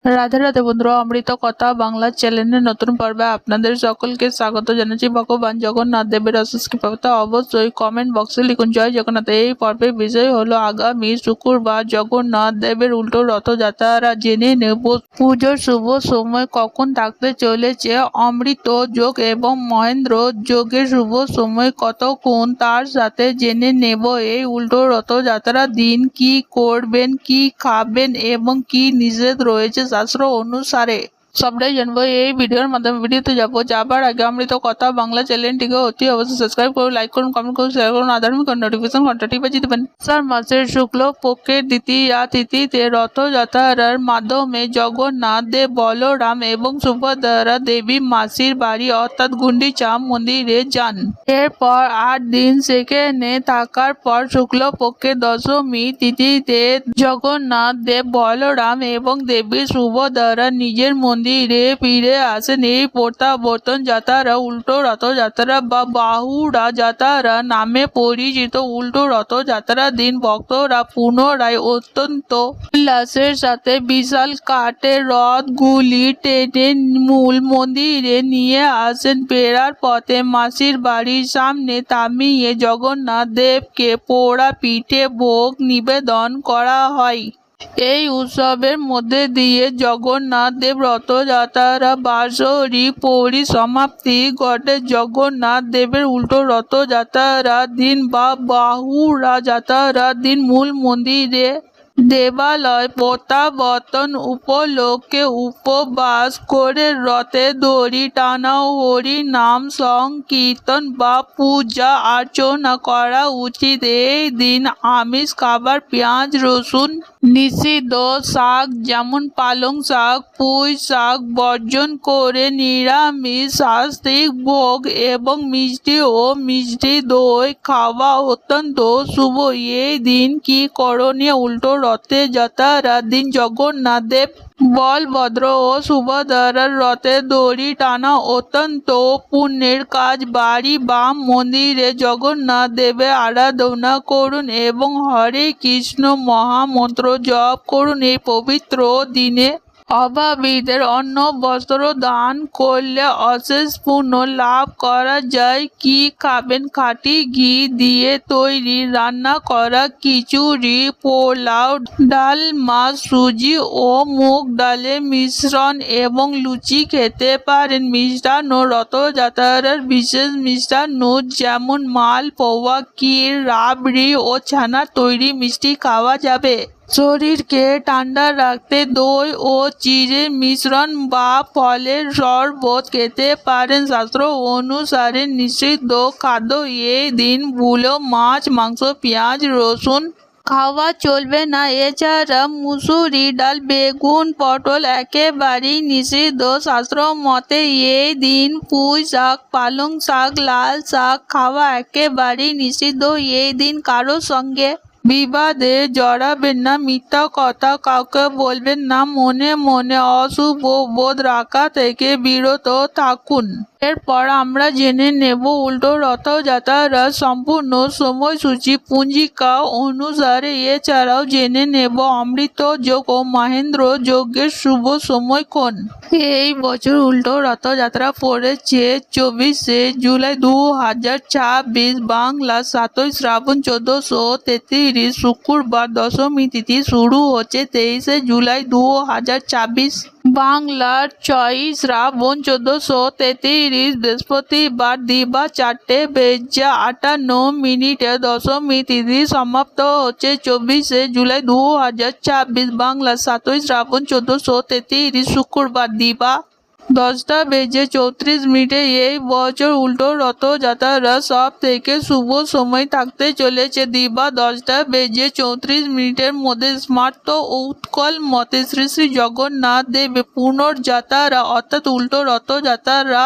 রাধে রাধে বন্ধুরা, অমৃত কথা বাংলা চ্যানেলের নতুন পর্বে আপনাদের সকলকে স্বাগত জানাচ্ছি। ভগবান জগন্নাথ দেবের অশেষ কৃপা অবশ্যই কমেন্ট বক্সে লিখুন জয় জগন্নাথ। এই পর্বের বিষয় হলো আগামী শুক্রবার জগন্নাথ দেবের উল্টো রথযাত্রা। জেনে নেব পুজোর শুভ সময় কখন থাকতে চলেছে, অমৃত যোগ এবং মহেন্দ্র যোগের শুভ সময় কতক্ষণ, তার সাথে জেনে নেব এই উল্টো রথযাত্রার দিন কি করবেন, কি খাবেন এবং কি নিষেধ রয়েছে শাস্ত্র অনুসারে। সবটাই জানবো এই ভিডিওর মাধ্যমে। ভিডিওতে যাবার আগে অমৃত কথা বাংলা চ্যানেলটিকে অতি অবশ্যই সাবস্ক্রাইব করুন, লাইক করুন, কমেন্ট করুন, শেয়ার করুন, আধার্মিক নোটিফিকেশন ঘন্টাটি বাজিয়ে দেবেন। আষাঢ় মাসের শুক্ল পক্ষের দ্বিতীয়া তিথিতে রথযাত্রার মাধ্যমে জগন্নাথ দেব, বলরাম এবং সুভদ্রা দেবী মাসির বাড়ি অর্থাৎ গুন্ডিচা মন্দিরে যান। এরপর 8 দিন সেখানে থাকার পর শুক্ল পক্ষের দশমী তিথিতে জগন্নাথ দেব, বলরাম এবং দেবী সুভদ্রা নিজের মন্দিরে ফিরে আসেন। এই প্রত্যাবর্তন যাত্রা উল্টো রথযাত্রা বা বাহুড়া যাত্রা নামে পরিচিত। উল্টো রথযাত্রার দিন ভক্তরা পুনরায় অত্যন্ত উল্লাসের সাথে বিশাল কাঠের রথগুলি টেনে মূল মন্দিরে নিয়ে আসেন। ফেরার পথে মাসির বাড়ির সামনে থামিয়ে জগন্নাথ দেবকে পোড়া পিঠে ভোগ নিবেদন করা হয়। এই উৎসবের মধ্যে দিয়ে জগন্নাথ দেব রথযাত্রা বাৎসরিক পরিসমাপ্তি ঘটে। জগন্নাথ দেবের উল্টো রথযাত্রার দিন বা বাহুড়া যাত্রার দিন মূল মন্দিরে দেবালয় প্রত্যাবর্তন উপলক্ষে উপবাস করে রথে দড়ি টানা, হরি নাম সংকীর্তন বা পূজা অর্চনা করা উচিত। এই দিন আমিষ খাবার, পেঁয়াজ রসুন নিষিদ্ধ, শাক যেমন পালং শাক, পুঁই শাক বর্জন করে নিরামিষ সাত্ত্বিক ভোগ এবং মিষ্টি ও মিষ্টি দই খাওয়া অত্যন্ত শুভ। এই দিন কি করণীয়? উল্টো রথে যাত্রার দিন জগন্নাথ দেব, বলভদ্র ও সুভদ্রার রথে দড়ি টানা অত্যন্ত পুণ্যের কাজ। বাড়ি বা মন্দিরে জগন্নাথ দেবের আরাধনা করুন এবং হরে কৃষ্ণ মহামন্ত্র জপ করুন। এই পবিত্র দিনে অভাবীদের অন্ন বস্ত্র দান করলে অশেষ পুণ্য লাভ করা যায়। কি খাবেন? খাঁটি ঘি দিয়ে তৈরি রান্না করা খিচুড়ি, পোলাও, ডালমা, সুজি ও মুগ ডালের মিশ্রণ এবং লুচি খেতে পারেন। মিষ্টান্ন রথযাত্রার বিশেষ মিষ্টান্ন যেমন মালপোয়া, ক্ষীর, রাবড়ি ও ছানার তৈরি মিষ্টি খাওয়া যাবে। শরীরকে ঠান্ডা রাখতে দই ও চিড়ের মিশ্রণ বা ফলের শরবত খেতে পারেন। শাস্ত্র অনুসারে নিষিদ্ধ খাদ্য এই দিন ভুলো মাছ, মাংস, পেঁয়াজ রসুন খাওয়া চলবে না। এছাড়া মুসুরি ডাল, বেগুন, পটল একেবারেই নিষিদ্ধ। শাস্ত্র মতে এই দিন পুঁই শাক, পালং শাক, লাল শাক খাওয়া একেবারেই নিষিদ্ধ। এই দিন কারো সঙ্গে বিবাদে জড়াবেন না, মিথ্যা কথা কাউকে বলবেন না, মনে মনে অশুভ বোধ রাখা থেকে বিরত থাকুন। এরপর আমরা জেনে নেব উল্টো রথযাত্রার সম্পূর্ণ সময়সূচি পঞ্জিকা অনুসারে। এছাড়াও জেনে নেব অমৃত যোগ ও মহেন্দ্র যোগের শুভ সময়ক্ষণ। এই বছর উল্টো রথযাত্রা পড়েছে 24শে জুলাই 2026, বাংলা 7ই শ্রাবণ 1433, শুক্রবার। দশমী তিথি শুরু হচ্ছে 23শে জুলাই 2026, বাংলার 6ই শ্রাবণ 1433, বৃহস্পতিবার। দিবা 4:58 দশমী তিথি সমাপ্ত হচ্ছে 24শে জুলাই 2026, বাংলা 7ই শ্রাবণ 1433, শুক্রবার। দিবা 10:34। এই বছর উল্টো রথযাত্রা সব থেকে শুভ সময় থাকতে চলেছে দিবা 10:34 মধ্যে। স্মার্ত উৎকল মতে শ্রী শ্রী জগন্নাথ দেব পুনর্যাত্রা অর্থাৎ উল্টো রথযাত্রা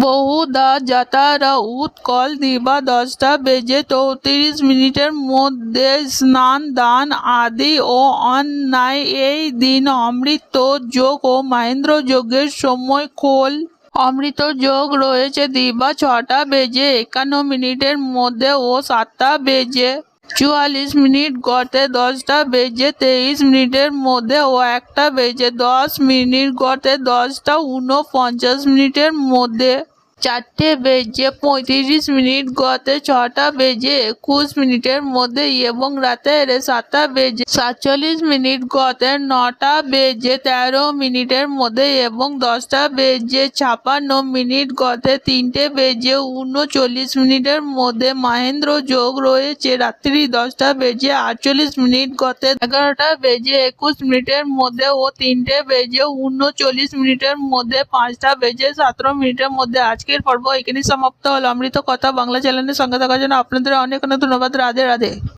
বহুদা যাত্রা উৎকল দিবা 10:34 মধ্যে। স্নান দান আদি ও অন্যায়। এই দিন অমৃত যোগ ও মহেন্দ্র যোগের সময় খোল। অমৃত যোগ রয়েছে দিবা 6:51 মধ্যে ও 7:00 44 মিনিট গড়ে 10টা বেজে 23 মিনিটের মধ্যে ও 1টা বেজে 10 মিনিট গড়ে 10টা 49 মিনিটের মধ্যে 4টে বেজে 35 মিনিট গড়ে 6টা বেজে 21 মিনিটের মধ্যে এবং রাতের 7টা বেজে 47 মিনিট গড়ে 9টা বেজে 13 মিনিটের মধ্যে এবং 10টা বেজে 56 মিনিট গড়ে 3টে বেজে 39 মিনিটের মধ্যে মহেন্দ্র যোগ রয়েছে রাত্রি 10টা বেজে 48 মিনিট গড়ে 11টা বেজে 21 মিনিটের মধ্যে ও 3টে বেজে 39 মিনিটের মধ্যে 5টা বেজে 17 মিনিটের মধ্যে। আজকের পর্ব এখানেই সমাপ্ত হলো। অমৃত কথা বাংলা চ্যানেলের সঙ্গে থাকার জন্য আপনাদের অনেক অনেক ধন্যবাদ। রাধে রাধে।